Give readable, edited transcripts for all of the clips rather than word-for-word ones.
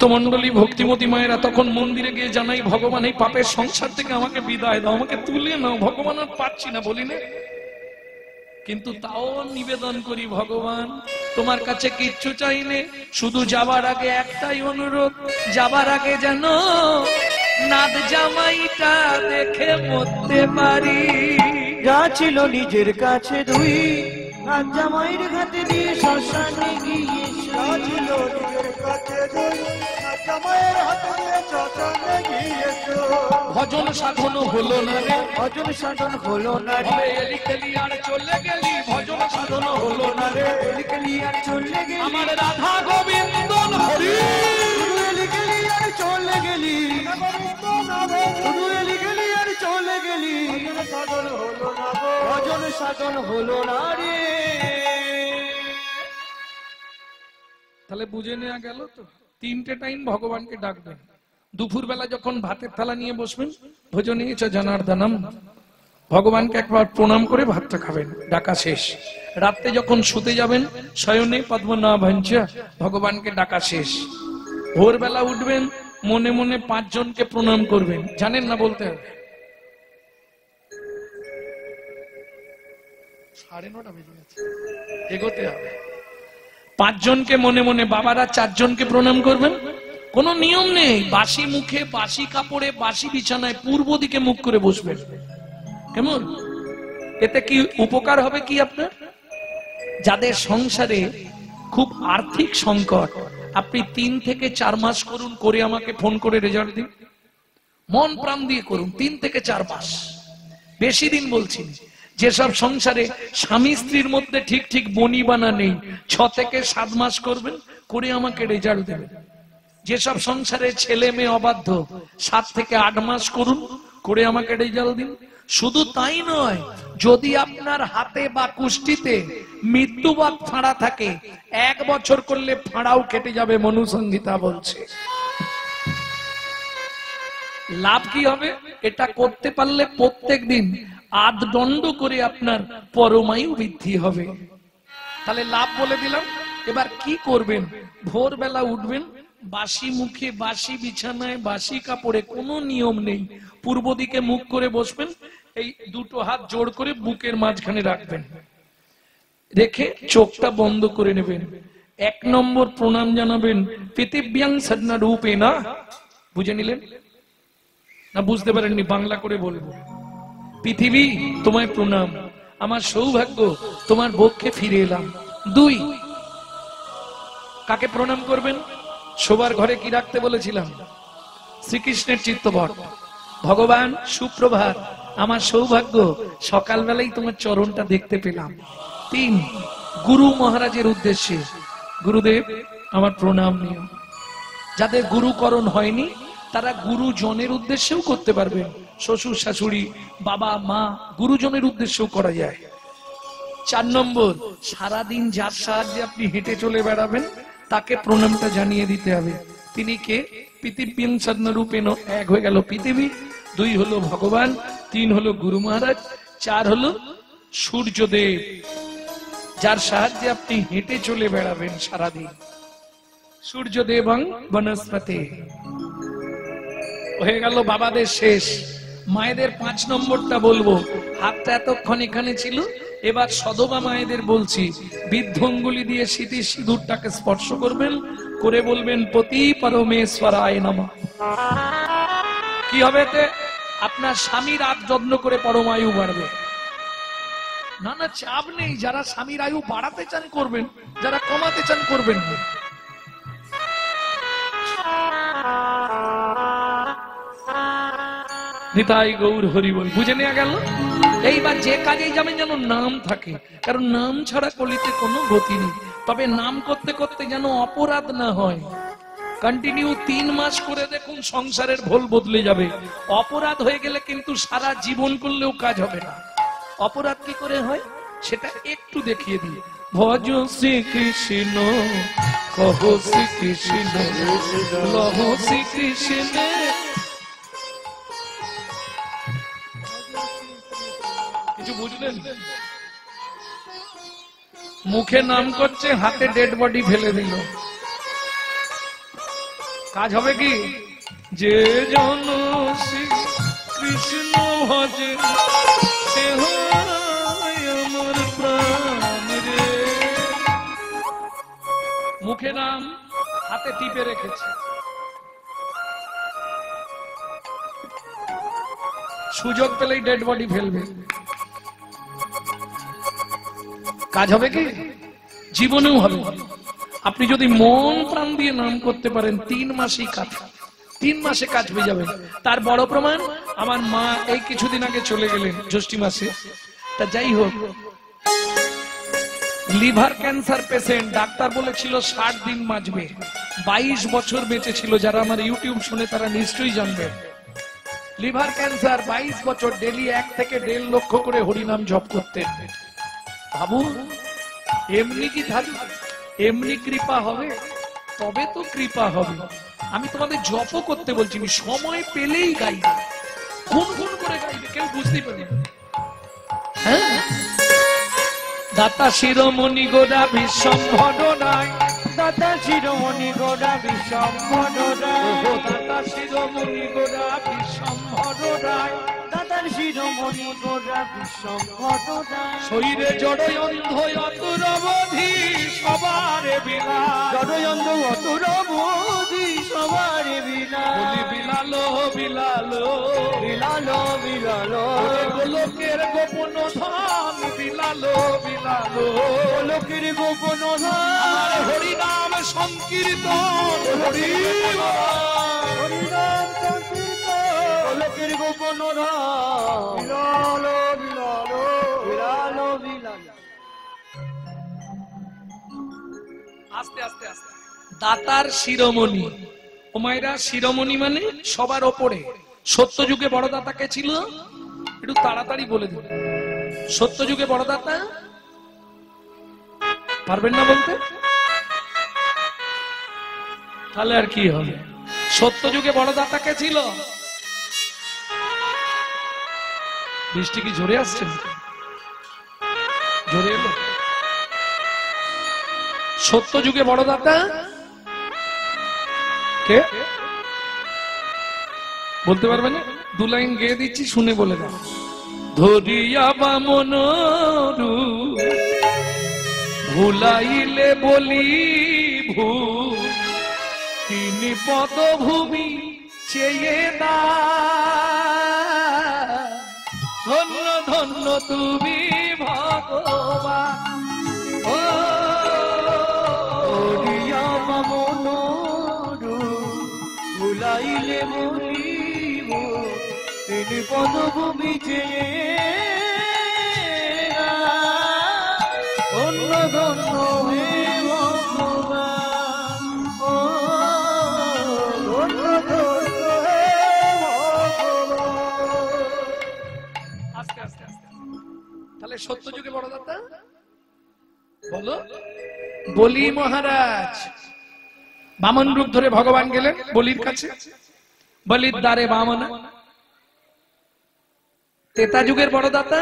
ভক্তমণ্ডলী ভক্তিমতী মায়েরা তখন মন্দিরে গিয়ে জানাই, ভগবান এই পাপের সংসার থেকে আমাকে বিদায় দাও, আমাকে তুলে নাও, ভগবান আর পাচ্ছি না, বলি না। কিন্তু তাও নিবেদন করি, ভগবান তোমার কাছে কিচ্ছু চাইনে, শুধু যাবার আগে একটাই অনুরোধ, যাবার আগে যেন নাদ জামাইটা দেখে মরতে পারি। যা ছিল নিজের কাছে দুই, নাদ জামাইয়ের হাতে দিয়ে শ্মশানে গিয়ে ছিল নিজের কাছে দুই, নাদ জামাইয়ের হাতে দিয়ে শ্মশানে গিয়েছো। ভজন সাধন হলো না রে, ভজন সাধন হলো না রে, এলি খেলি আর চলে গেলি, ভজন সাধন হলো না রে, এলি খেলি আর চলে গেলি, আমার রাধা গোবিন্দ হরি, শুধু এলি খেলি আর চলে গেলি, শুধু এলি খেলি আর চলে গেলি, ভজন সাধন হলো না রে। তাহলে বুঝে নেওয়া গেল তো, তিনটে টাইম ভগবানকে ডাকবেন। দুপুর বেলা যখন ভাতের থালা নিয়ে বসবেন, ভোজনে চ জনার্দনম, ভগবানকে একবার প্রণাম করে ভাতটা খাবেন, ডাকা শেষ। রাতে যখন শুতে যাবেন, শয়নে পদ্মনাভঞ্চ, ভগবানকে ডাকা শেষ। ভোরবেলা উঠবেন, মনে মনে 5 জনকে প্রণাম করবেন, জানেন না বলতে হবে। 9:30 বেজে গেছে, এগোতে হবে। 5 জনকে মনে মনে, বাবারা 4 জনকে প্রণাম করবেন। কোনো নিয়ম নেই, বাসি মুখে, বাসি কাপড়ে, বাসি বিছানায় পূর্ব দিকে মুখ করে বসবেন, কেমন? এতে কি উপকার হবে কি আপনার? যাদের সংসারে খুব আর্থিক সংকট, আপনি 3 থেকে 4 মাস করুন, করে আমাকে ফোন করে রেজাল্ট দিন, মন প্রাণ দিয়ে করুন, 3 থেকে 4 মাস, বেশি দিন বলছি। যেসব সংসারে স্বামী স্ত্রীর মধ্যে ঠিক ঠিক বনিবানা নেই, 6 থেকে 7 মাস করবেন, করে আমাকে রেজাল্ট দেবেন। যেসব সংসারে ছেলে মেয়ে অবাধ্য, 7 থেকে 8 মাস করুন, করে আমাকে রেজাল্ট দিন। শুধু তাই নয়, যদি আপনার হাতে বা কুষ্টিতে মৃত্যুবাদ ফাঁড়া থাকে, 1 বছর করলে ফাঁড়াও কেটে যাবে, মনুসংহিতা বলছে। লাভ কি হবে? এটা করতে পারলে প্রত্যেক দিন 8 দণ্ড করে আপনার পরমায়ু বৃদ্ধি হবে। তাহলে লাভ বলে দিলাম। এবার কি করবেন? ভোরবেলা উঠবেন, বাসি মুখে, বাসি বিছানায়, বাসি কাপড়ে, কোনো নিয়ম নেই, পূর্ব দিকে মুখ করে বসবেন, এই 2টো হাত জোড় করে বুকের মাঝখানে রাখবেন, রেখে চোখটা বন্ধ করে নেবেন। 1 নম্বর প্রণাম জানাবেন, পৃথিব্যাং সদনা রূপে না। বুঝে নিলেন না? বুঝতে পারেননি? বাংলা করে বলবো, পৃথিবী তোমায় প্রণাম, আমার সৌভাগ্য তোমার বক্ষে ফিরে এলাম। 2, কাকে প্রণাম করবেন? শোবার ঘরে কি রাখতে বলেছিলাম? শ্রীকৃষ্ণের চিত্তপট। ভগবান সুপ্রভাত, আমার সৌভাগ্য সকালবেলাই তোমার চরণটা দেখতে পেলাম। 3, গুরু মহারাজের উদ্দেশ্যে, গুরুদেব আমার প্রণাম নিও। যাদের গুরুকরণ হয়নি তারা গুরুজনের উদ্দেশ্যেও করতে পারবেন, শ্বশুর শাশুড়ি, বাবা মা, গুরুজনের উদ্দেশ্যেও করা যায়। 4 নম্বর, সারাদিন যার সাহায্যে আপনি হেঁটে চলে বেড়াবেন তাকে প্রণামটা জানিয়ে দিতে হবে। তিনি কে? পৃথিবীং সদনরূপেণ, 1 হয়ে গেল পৃথিবী, 2 হলো ভগবান, 3 হলো গুরু মহারাজ, 4 হলো সূর্যদেব, যার সাহায্যে আপনি হেঁটে চলে বেড়াবেন সারাদিন। সূর্যদেবং বনস্পতি হয়ে গেল বাবাদের শেষ। মায়েদের 5 নম্বরটা বলবো, হাতটা এতক্ষণ এখানে ছিল, এবার সদবা মায়েদের বলছি, বৃদ্ধঙ্গুলি দিয়ে স্মৃতি সিঁদুরটাকে স্পর্শ করবেন, করে বলবেন পতি পরমেশ্বরায় নমঃ। কি হবে এতে? আপনার স্বামীর আজ যত্ন করে পরমায়ু বাড়বে। না না, চাপ নেই, যারা স্বামীর আয়ু বাড়াতে চান করবেন, যারা কমাতে চান করবেন না। নিতাই গৌর হরি বল। বুঝে নেওয়া গেল? এইবার যে কাজেই যাবেন যেন নাম থাকে, কারণ নাম ছাড়া কলিতে কোনো গতি নেই। তবে নাম করতে করতে যেন অপরাধ না হয়। কন্টিনিউ 3 মাস করে দেখুন, সংসারের ভোল বদলে যাবে। অপরাধ হয়ে গেলে কিন্তু সারা জীবন করলেও কাজ হবে না। অপরাধ কি করে হয় সেটা একটু দেখিয়ে দিই। ভজ শ্রীকৃষ্ণ, কহ শ্রীকৃষ্ণ, লহ শ্রীকৃষ্ণ। কিছু বুঝলেন? মুখে নাম করছে, হাতে ডেড বডি ফেলে দিল। কাজ হবে কি? যে জন শ্রী কৃষ্ণ ভজে সে হয় আমার প্রাণ রে। মুখে নাম, হাতে টিপে রেখেছে। সুযোগ পেলেই ডেড বডি ফেলবে। কাজ হবে কি? জীবনেও হবে। আপনি যদি মন প্রাণ দিয়ে নাম করতে পারেন 3 মাসেই কাজ, 3 মাসে কাজ হয়ে যাবে। তার বড় প্রমাণ আমার মা এই কিছুদিন আগে চলে গেলেন জ্যৈষ্ঠ মাসে। তা যাই হোক, লিভার ক্যান্সার পেশেন্ট, ডাক্তার বলেছিল 60 দিন বাঁচবে। 22 বছর বেঁচে ছিল। যারা আমার ইউটিউব শুনে তারা নিশ্চয়ই জানবেন। লিভার ক্যান্সার, 22 বছর, ডেলি 1 থেকে 1.5 লক্ষ করে হরিনাম জপ করতেন। ভাবুন, এমনি কি থাকবে? এমনি কৃপা হবে? তবে তো কৃপা হবে। আমি তোমাদের জপও করতে বলছি, সময় পেলেই গাইবে, গুন গুন করে গাইবে, কেউ বুঝতেই পারবে না। হ্যাঁ, দাতা শিরোমণি গোরা বিশ্বম্ভর নাই, দাতা শিরোমণি গোরা বিশ্বম্ভর রায়, দাতা শিরোমণি গোরা বিশ্বম্ভর রায়, দাতার শিরোমণি গোরা বিশ্বম্ভর রায়, শরীরে জড় অন্ধ অতুরবধি সবারে বিলায়, জড়য়ন্ধ অতুর বোধি সবারে বিলায়, বলি বিলালো বিলালো বিলালো বিলালো, গোলকের গোপন ধন বিলালো বিলালো, লোকের গোপন আমার হরিনাম সংকীর্তন হরি হরিনাম সংকীর্তন, লোকের গোপন বিলালো বিলালো বিলালো বিলালো। আস্তে আস্তে আস্তে। দাতার শিরোমণি, ও মায়েরা, শিরোমণি মানে সবার ওপরে। সত্য যুগে বড় দাতা কে ছিল? একটু তাড়াতাড়ি বলে দিন। সত্য যুগে বড় দাতা পারবেন না বলতে? তাহলে আর কি হবে? সত্য যুগে বড় দাতা কে ছিল? বৃষ্টি কি ঝরে আসছে? ঝরে এলো? সত্য যুগে বড় দাতা কে বলতে পারবে না? 2 লাইন গেয়ে দিচ্ছি, শুনে বলে দাও। ধরিয়া বামন ভুলাইলে বলি ভূ, তিনি পদভূমি চেয়ে না, ধন্য ধন্য তুমি ভগবান। ও ভুলাইলে বলিব তিনি পদভূমি চেয়ে ধন্য ধন্য হে ভগবান, ও ধন্য ধন্য হে ভগবান। আস্তে আস্তে আস্তে। তাহলে সত্য যুগে বড় দাতা বলো? বলি মহারাজ। বামন রূপ ধরে ভগবান গেলেন বলির কাছে, বলির দ্বারে বামনা। ত্রেতা যুগের বড় দাতা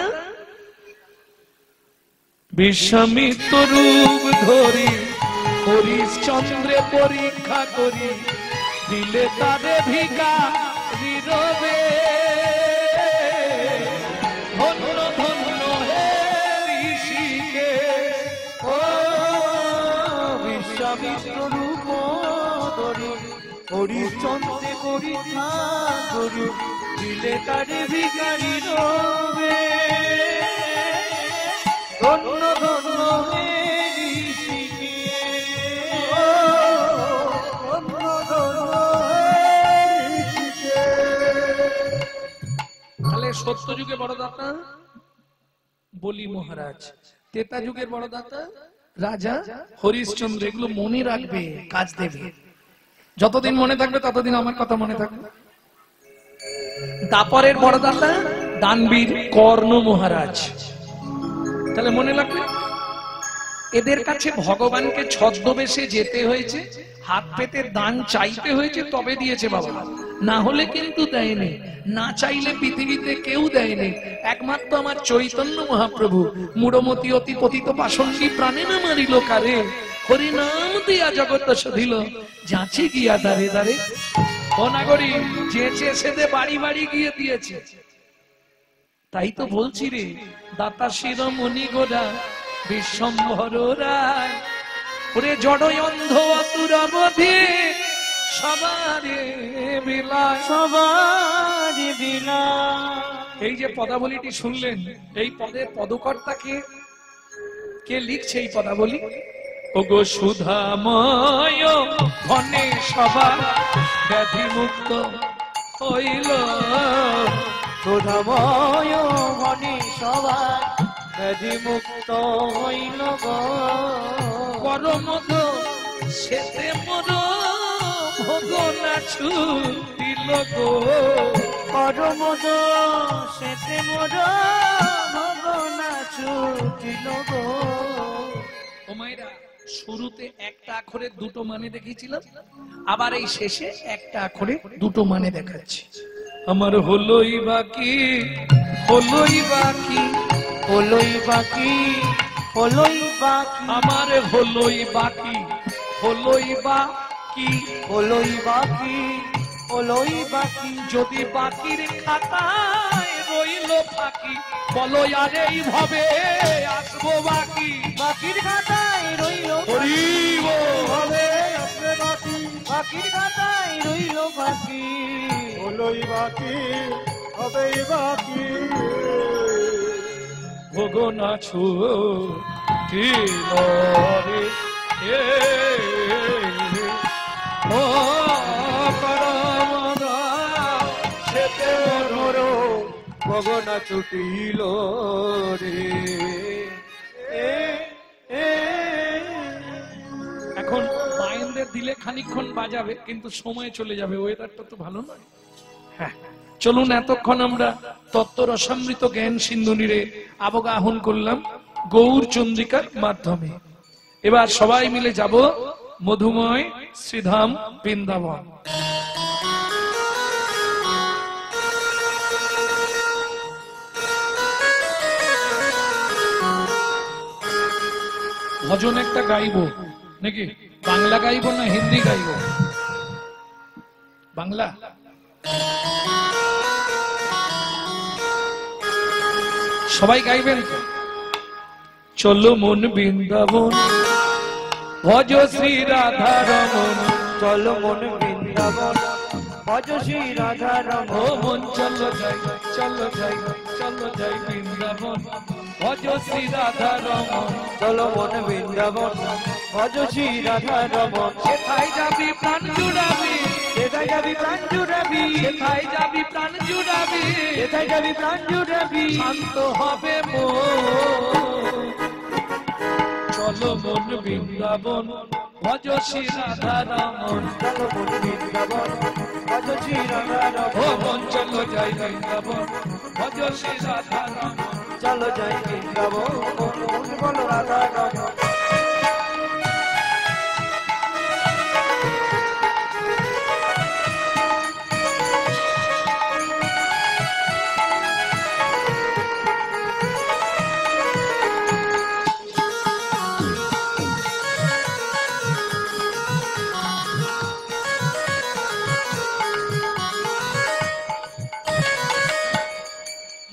বিশ্বামিত্র রূপ ধরি হরিশ্চন্দ্রে পরীক্ষা করি, দিলে তারে ভিকা নীরবে, ধন্য ধন্য হে ঋষিকে। ও বিশ্বামিত্র রূপ ধরি হরিশ্চন্দ্রে পরীক্ষা করি, দিলে তারে ভিখারি রবে, ধন্য ধন্য হে ঋষিকে। ধন্য ধন্য হে ঋষিকে। তাহলে সত্য যুগে বড় দাতা বলি মহারাজ, ত্রেতা যুগের বড় দাতা রাজা হরিশ্চন্দ্র। এগুলো মনে রাখবে, কাজ দেবে। যতদিন মনে থাকবে ততদিন আমার কথা মনে থাকবে। দাপরের বড় দাতা দানবীর কর্ণ মহারাজ। তাহলে মনে রাখবে, এদের কাছে ভগবানকে ছদ্মবেশে যেতে হয়েছে, হাত পেতে দান চাইতে হয়েছে, তবে দিয়েছে বাবা, না হলে কিন্তু দেয়নি। না চাইলে পৃথিবীতে কেউ দেয়নি। একমাত্র আমার চৈতন্য মহাপ্রভু, মূঢ়মতি অতি পতিত পাষণ্ডী প্রাণে না মারিল কারে, হরিনাম দিয়া জগৎ শোধিল, যাচি গিয়া দারে দারে। ও নাগরী, চেঁচে সেদে বাড়ি বাড়ি গিয়ে দিয়েছে। তাই তো বলছি রে, দাতা শিরোমণি গোরা বিশ্বম্ভর রায়, ওরে জড় অন্ধ অতুর অবধি সবারে বিলায়, সবারে বিলায়। এই যে পদাবলীটি শুনলেন, এই পদের পদকর্তাকে কে লিখছে এই পদাবলী? ওগো সুধাময় ধনে সবার ব্যাধি মুক্ত হইল, সুধাময় ধনে সবার ব্যাধি মুক্ত হইল গো। করমদ সেতে মোর ভোগনা ছুটিল গো, পরমদ সেতে মোর ভগনা ছুটিল গো। ও মায়েরা, শুরুতে একটা আখরে দুটো মানে দেখিয়েছিলাম, আবার এই শেষে একটা আখরে দুটো মানে দেখাচ্ছি। আমার হলোই বাকি, হলোই বাকি, হলোই বাকি, হলোই বাকি, আমার হলোই বাকি, হলোই বাকি, হলোই বাকি, হলোই বাকি। যদি বাকির খাতায় রইল ফাঁকি, বলো আর এই ভাবে আসবো বাকি। বাকির খাতায় রইল হরিব হবে আসবে বাকি, বাকির খাতায় রইল বাকি, হলোই বাকি, হবেই বাকি। ভোগনা ছুটিল রে, ও করমদা সেতে মোর ভগনা ছুটিল রে। এখন বায়েনদের দিলে খানিকক্ষণ বাজাবে, কিন্তু সময় চলে যাবে, ওয়েদারটা তো ভালো নয়। হ্যাঁ, চলুন এতক্ষণ আমরা তত্ত্ব রসামৃত জ্ঞান সিন্ধুনিরে আবগাহন করলাম গৌর চন্দ্রিকার মাধ্যমে। এবার সবাই মিলে যাব মধুময় শ্রীধাম বৃন্দাবন। ভজন একটা গাইবো নাকি? বাংলা গাইবো না হিন্দি গাইবো? বাংলা। সবাই গাইবেন তো? চলো মন বৃন্দাবন, ভজ শ্রী রাধা রমন, চলো মন বৃন্দাবন, ভজ শ্রী রাধা ও রমন। মন চলো যাই, চলো যাই, চলো যাই বৃন্দাবন, ভজ শ্রী রাধা রমন। চলো মন বৃন্দাবন, ভজ শ্রী রাধা রমন। সেথায় যাবি প্রাণ জুড়াবি, সেথায় যাবি প্রাণ জুড়াবি, সেথায় যাবি প্রাণ জুড়াবি, সেথায় যাবি প্রাণ জুড়াবি। শান্ত হবে মন। চলো মন বৃন্দাবন, ভজ শ্রী রাধা রমন। চলো মন বৃন্দাবন, ভজ শ্রী রাধা ও রমন। মন চলো যাই বৃন্দাবন, ভজ শ্রী রাধা রমন। চলো যাই বৃন্দাবন, মন বলো রাধা রমন।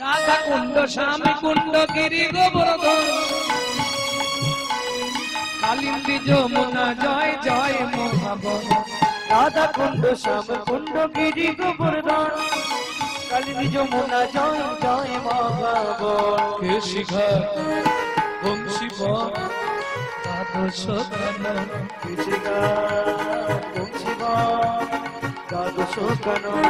রাধা কুণ্ড স্বামী কুণ্ড গিরি গোবর্ধন, কালিন্দী যমুনা জয় জয় মহাবন। রাধা কুণ্ড শ্যাম কুণ্ড গিরি গোবর্ধন, কালিন্দী যমুনা জয় জয় মহাবন। কেশিঘাট বংশীবন, দ্বাদশ কানন, দ্বাদশ কানন।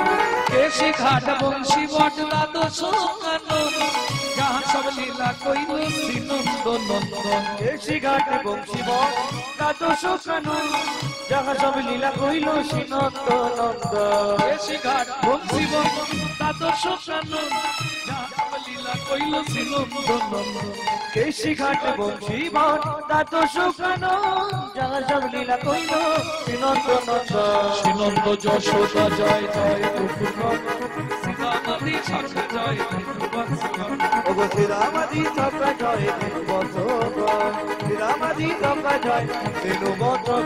কেশিঘাট বংশীবন, দ্বাদশ কানন, যাহা সব লীলা কইল শ্রীনন্দ নন্দন। কেশিঘাট বংশীবন, দ্বাদশ কানন, যাহা সব লীলা কইল শ্রীনন্দ নন্দন। কেশিঘাট বংশীবন, দ্বাদশ কানন, যাহা সব লীলা কইল শ্রীনন্দ নন্দন। কেশিঘাট বংশীবন, দ্বাদশ কানন, যাহা সব লীলা কইল শ্রীনন্দ নন্দন। শ্রীনন্দ যশোদা জয় জয় গোকুলন, সীতামাতি ছাড়া জয় ওগো শ্রীরামাদি চক্র জয় বৎসগণ, শ্রীরামাদি চক্র বাজায় বেনু বদন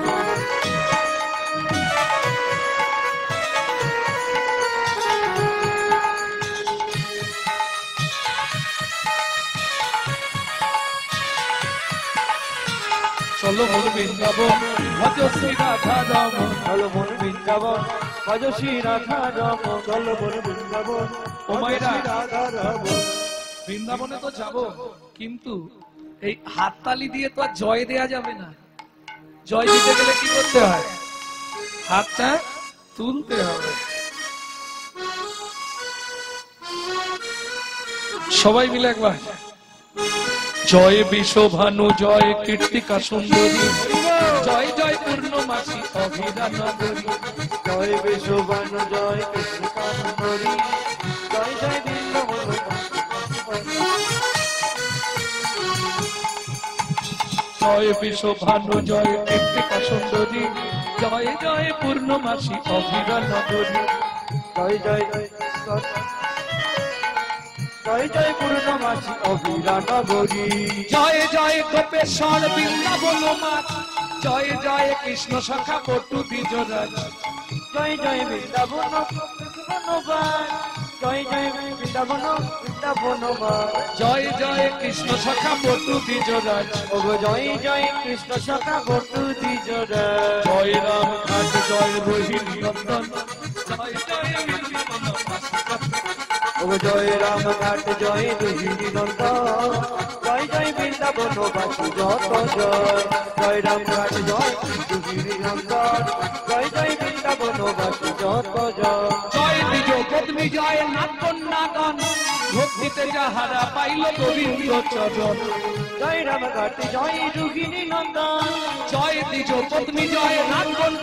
চলো মন বৃন্দাবন ভজ শ্রী রাধা রমন। চলো মন বৃন্দাবন ভজ শ্রী রাধা রমন। চলো মন বৃন্দাবন ও মায়েরা, রাধা রমন। বৃন্দাবনে তো যাব, কিন্তু এই হাততালি দিয়ে তো আর জয় দেয়া যাবে না। জয় দিতে গেলে কি করতে হয়? হাতটা তুলতে হবে। সবাই মিলে একবার জয় বিশ্বভানু জয় কীর্তিকা সুন্দরী জয় জয় পূর্ণমাসী অভিরা নগরী। জয় বিশ্ববান জয় কৃষ্ণ কানন্দরী জয় জয় বৃন্দাবন। জয় বিশ্বভানু জয় কীর্তিকা সুন্দরী জয় জয় পূর্ণমাসী অভিরা নগরী। জয় জয় জয় জয় পূর্ণমাসী অভিরা নগরী। জয় জয় গোপেশ্বর বৃন্দাবন মাত জয় জয় কৃষ্ণ সখা পটু দ্বিজরাজ। জয় জয় বৃন্দাবন বৃন্দাবনবাস জয় জয় বৃন্দাবন বৃন্দাবনবাস। জয় জয় কৃষ্ণ সখা পটু দ্বিজরাজ। ওগো জয় জয় কৃষ্ণ সখা বটু দ্বিজরা। জয় রাম ঘাট জয় রোহিণী নন্দন জয় জয় বৃন্দাবন বাসী। ওগো জয় রাম ঘাট জয় রোহিণী নন্দন জয় জয় বৃন্দাবনবাসী যত জয়। জয় রাম ঘাট জয় রোহিণী নন্দন জয় জয় বৃন্দাবনবাসী যত জয়। জয় দ্বিজ পত্নী জয় নাগন ভক্তিতে যাহারা পাইল গোবিন্দ চরণ। জয় রাম ঘাট জয় রোহিণী নন্দন জয় দ্বিজ পত্নী জয় নাগন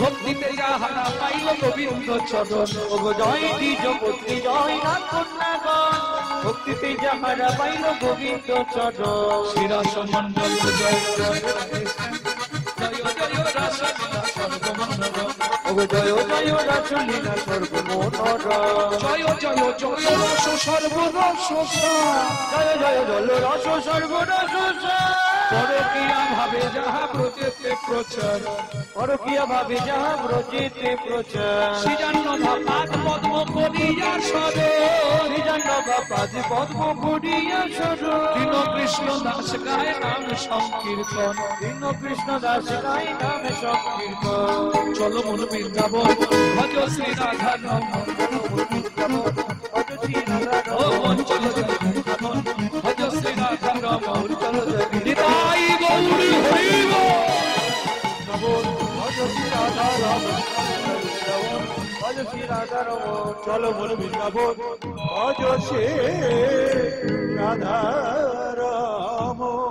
ভক্তিতে যাহারা পাইল গোবিন্দ চরণ। ওগো জয় দ্বিজ পত্নী জয় নাগন ভক্তিতে যাহারা পাইল গোবিন্দ চরণ। শ্রীরাস মন্ডল জয় জয় জয় জয় রাসলীলা সর্বমঙ্গল। ওগো জয় জয় রাসলীলা সর্বমনোর। জয় জয় জয় রস সর্বরস জয় জয় জল রস সর্বরস পরকীয়া ভাবে যাহা প্রচেতে প্রচার। পরকীয়া ভাবে যাহা ব্রজেতে প্রচার। সৃজান্ন ভাপাদ পদ্ম করিয়া সরে শ্রীজান্ন বাপাদ পদ্ম করিয়া সর। দীন কৃষ্ণ দাস গায় নাম সংকীর্তন। দীন কৃষ্ণ দাস গায় নাম সংকীর্তন। চলো মন বৃন্দাবন ভজ শ্রী রাধা রমন। ভজ শ্রী রাধা ও রমন। মন চলো বৃন্দাবন ভজ শ্রী রাধা রমন। চলো জয় নিতাই গৌরী হরি বৃন্দাবন ভজ শ্রী রাধা রমন। ভজ শ্রী রাধা রমন। চলো মন বৃন্দাবন ভজ শ্রী রাধা রমন।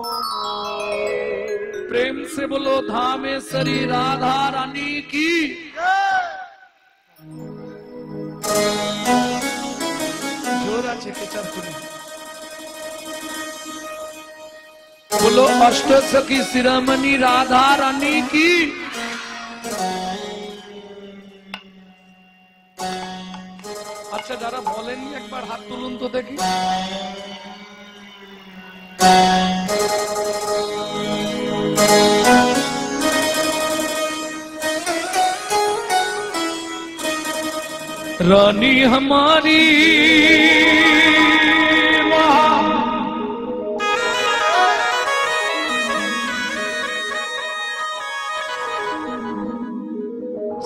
प्रेम से बोलो धामेश्वरी राधा रानी की। जोर আছে কেচার করে बोलो अष्ट सखी शिरोमणि राधा रानी की। আচ্ছা যারা বলেননি একবার হাত তুলুন তো দেখি। रानी हमारी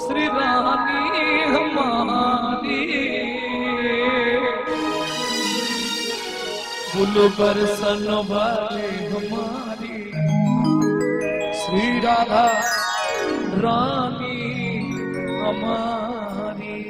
श्री रानी हमारी बुल बरसन वाली हमारी श्री राधा रानी हमारी।